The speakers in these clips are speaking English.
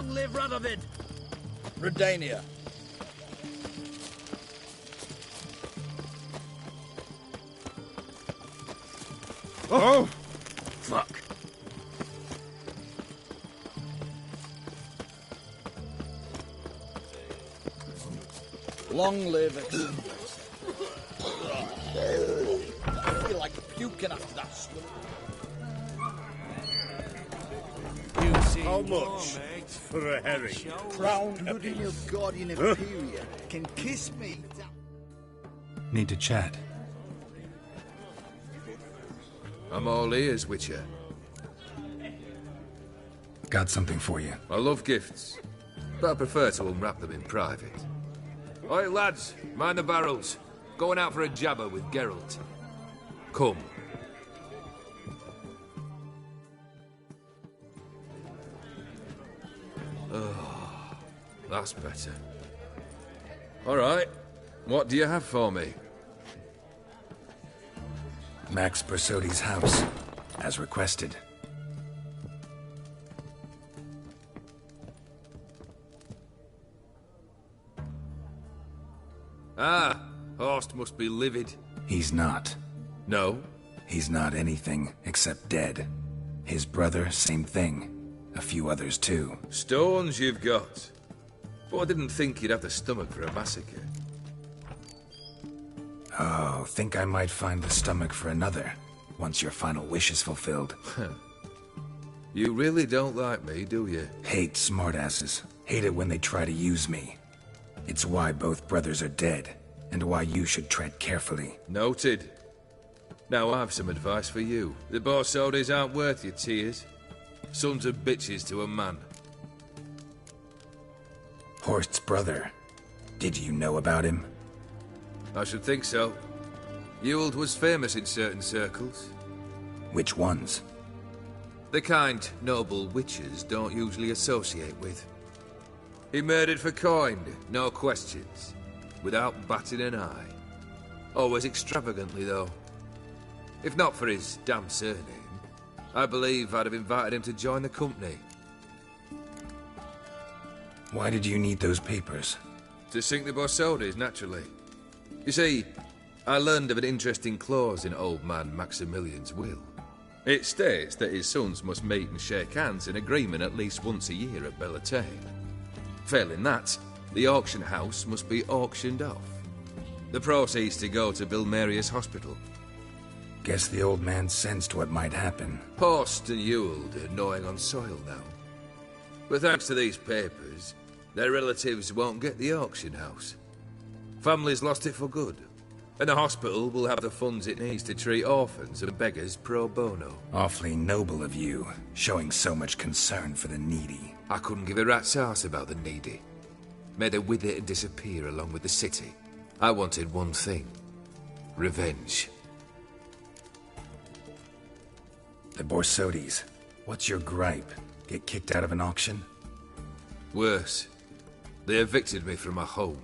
Long live Radovid! Redania. Oh! Fuck. Long live it. I feel like puking after that swim. How much for a herring? Crown bloody Nilfgaardian Imperium can kiss me. Need to chat. I'm all ears, Witcher. Got something for you. I love gifts, but I prefer to unwrap them in private. Oi, lads, mind the barrels. Going out for a jabber with Geralt. Come. Oh, that's better. All right, what do you have for me? Max Bersodi's house, as requested. Ah, Horst must be livid. He's not. No? He's not anything except dead. His brother, same thing. A few others too. Stones you've got. But I didn't think you'd have the stomach for a massacre. Oh, think I might find the stomach for another, once your final wish is fulfilled. You really don't like me, do you? Hate smartasses. Hate it when they try to use me. It's why both brothers are dead, and why you should tread carefully. Noted. Now I've some advice for you. The Borsodis aren't worth your tears. Sons of bitches to a man. Horst's brother. Did you know about him? I should think so. Ewald was famous in certain circles. Which ones? The kind noble witches don't usually associate with. He murdered for coin, no questions. Without batting an eye. Always extravagantly, though. If not for his damn surname, I believe I'd have invited him to join the company. Why did you need those papers? To sink the Borsodis, naturally. You see, I learned of an interesting clause in old man Maximilian's will. It states that his sons must meet and shake hands in agreement at least once a year at Bellatane. Failing that, the auction house must be auctioned off. The proceeds to go to Bill Marius Hospital. Guess the old man sensed what might happen. Horst and Ewald are gnawing on soil now. But thanks to these papers, their relatives won't get the auction house. Families lost it for good, and the hospital will have the funds it needs to treat orphans and beggars pro bono. Awfully noble of you, showing so much concern for the needy. I couldn't give a rat's ass about the needy. May they wither and disappear along with the city. I wanted one thing. Revenge. The Borsodis. What's your gripe? Get kicked out of an auction? Worse. They evicted me from my home.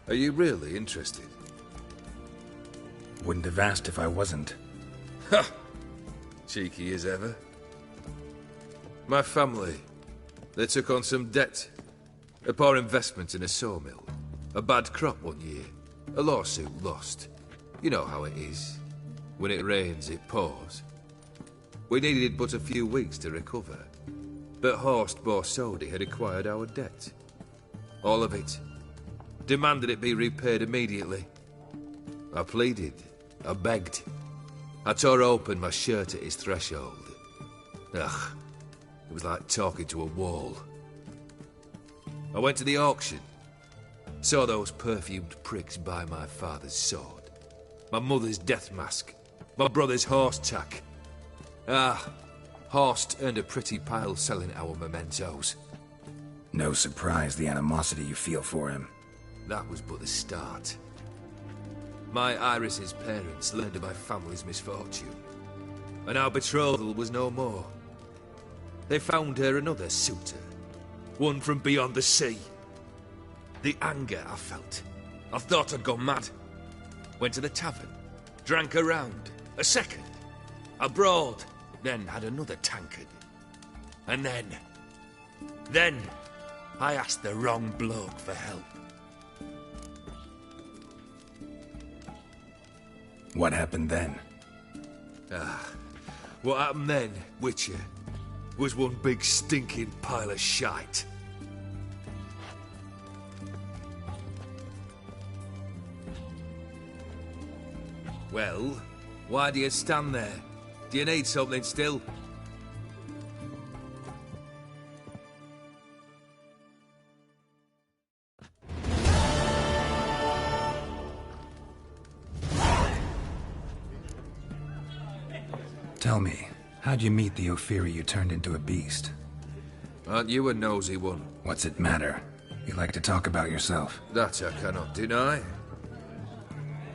Are you really interested? Wouldn't have asked if I wasn't. Ha! Cheeky as ever. My family. They took on some debt. A poor investment in a sawmill. A bad crop one year. A lawsuit lost. You know how it is. When it rains, it pours. We needed but a few weeks to recover. But Horst Borsodi had acquired our debt. All of it. Demanded it be repaid immediately. I pleaded. I begged. I tore open my shirt at his threshold. Ugh. It was like talking to a wall. I went to the auction. Saw those perfumed pricks buy my father's sword. My mother's death mask. My brother's horse tack. Ah, Horst earned a pretty pile selling our mementos. No surprise the animosity you feel for him. That was but the start. My Iris's parents learned of my family's misfortune, and our betrothal was no more. They found her another suitor, one from beyond the sea. The anger I felt. I thought I'd gone mad. Went to the tavern, drank a round, a second, a broad, then had another tankard. And then I asked the wrong bloke for help. What happened then? What happened then, Witcher, was one big stinking pile of shite. Well, why do you stand there? Do you need something still? Tell me, how'd you meet the Ophiri you turned into a beast? Aren't you a nosy one? What's it matter? You like to talk about yourself. That I cannot deny.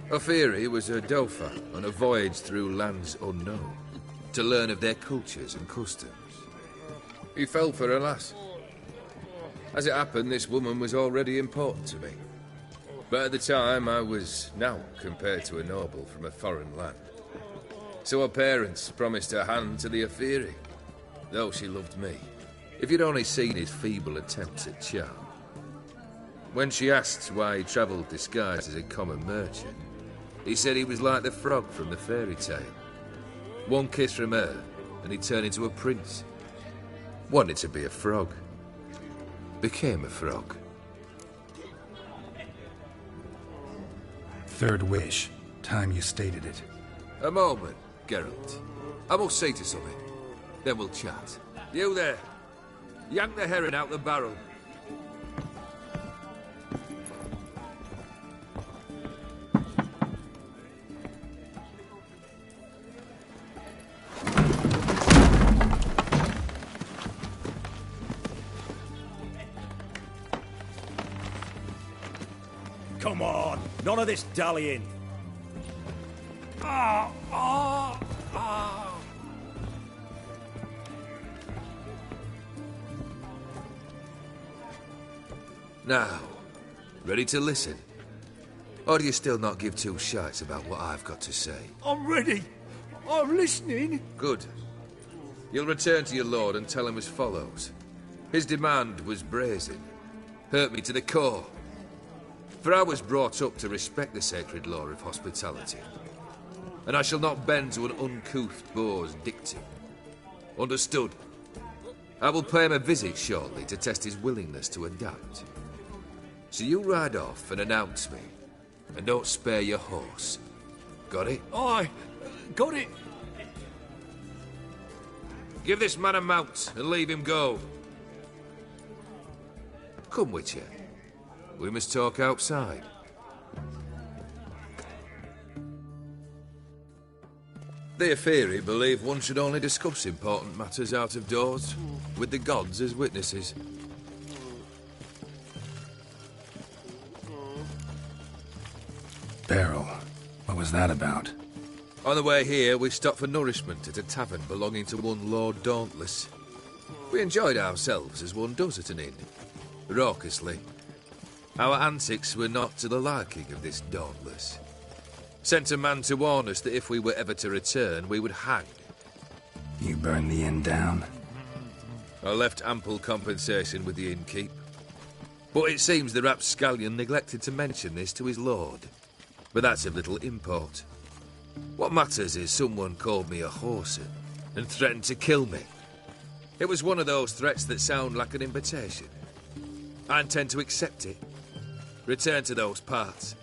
Ophiri was a Dauphin on a voyage through lands unknown, to learn of their cultures and customs. He fell for a lass. As it happened, this woman was already important to me. But at the time, I was now compared to a noble from a foreign land. So her parents promised her hand to the Ophiri, though she loved me. If you'd only seen his feeble attempts at charm. When she asked why he travelled disguised as a common merchant, he said he was like the frog from the fairy tale. One kiss from her, and he turned into a prince. Wanted to be a frog. Became a frog. Third wish. Time you stated it. A moment, Geralt. I must say to something. Then we'll chat. You there. Yank the herring out the barrel. Come on, none of this dallying. Now, ready to listen? Or do you still not give two shites about what I've got to say? I'm ready. I'm listening. Good. You'll return to your lord and tell him as follows. His demand was brazen. Hurt me to the core. For I was brought up to respect the sacred law of hospitality. And I shall not bend to an uncouth boor's dictum. Understood? I will pay him a visit shortly to test his willingness to adapt. So you ride off and announce me. And don't spare your horse. Got it? Aye, got it. Give this man a mount and leave him go. Come, Witcher. We must talk outside. The Ophiri believe one should only discuss important matters out of doors, with the gods as witnesses. Beryl, what was that about? On the way here, we stopped for nourishment at a tavern belonging to one Lord Dauntless. We enjoyed ourselves as one does at an inn, raucously. Our antics were not to the liking of this Dauntless. Sent a man to warn us that if we were ever to return, we would hang. You burned the inn down? I left ample compensation with the innkeep. But it seems the rapscallion neglected to mention this to his lord. But that's of little import. What matters is someone called me a whoreson and threatened to kill me. It was one of those threats that sound like an invitation. I intend to accept it. Return to those parts.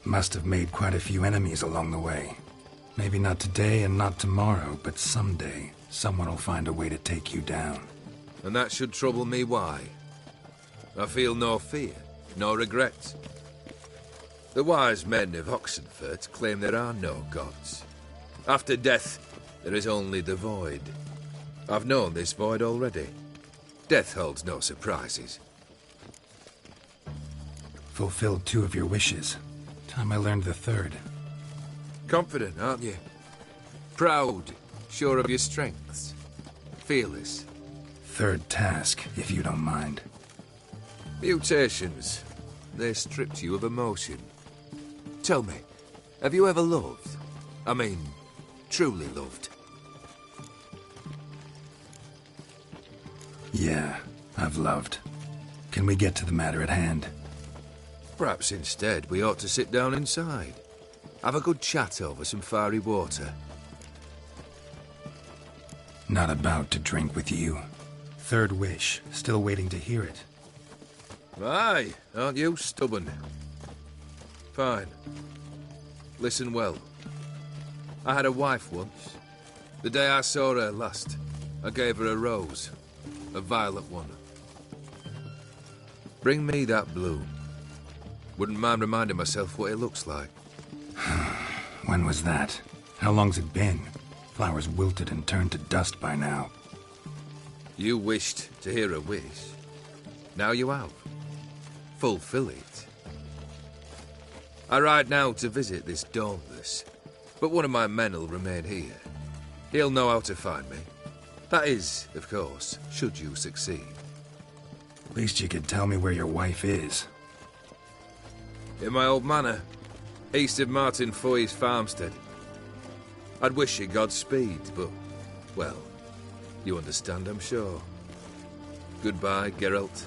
Must have made quite a few enemies along the way. Maybe not today and not tomorrow, but someday, someone will find a way to take you down. And that should trouble me why? I feel no fear, no regrets. The wise men of Oxenfurt claim there are no gods. After death, there is only the void. I've known this void already. Death holds no surprises. Fulfilled 2 of your wishes. Time I learned the 3rd. Confident, aren't you? Proud, sure of your strengths. Fearless. 3rd task, if you don't mind. Mutations. They stripped you of emotion. Tell me, have you ever loved? I mean, truly loved? Yeah, I've loved. Can we get to the matter at hand? Perhaps instead we ought to sit down inside. Have a good chat over some fiery water. Not about to drink with you. Third wish, still waiting to hear it. Aye, aren't you stubborn? Fine. Listen well. I had a wife once. The day I saw her last, I gave her a rose. A violet one. Bring me that bloom. Wouldn't mind reminding myself what it looks like. When was that? How long's it been? Flowers wilted and turned to dust by now. You wished to hear a wish. Now you have. Fulfill it. I ride now to visit this Dauntless, but one of my men will remain here. He'll know how to find me. That is, of course, should you succeed. Least you could tell me where your wife is. In my old manor, east of Martin Foy's farmstead. I'd wish you Godspeed, but, well, you understand, I'm sure. Goodbye, Geralt.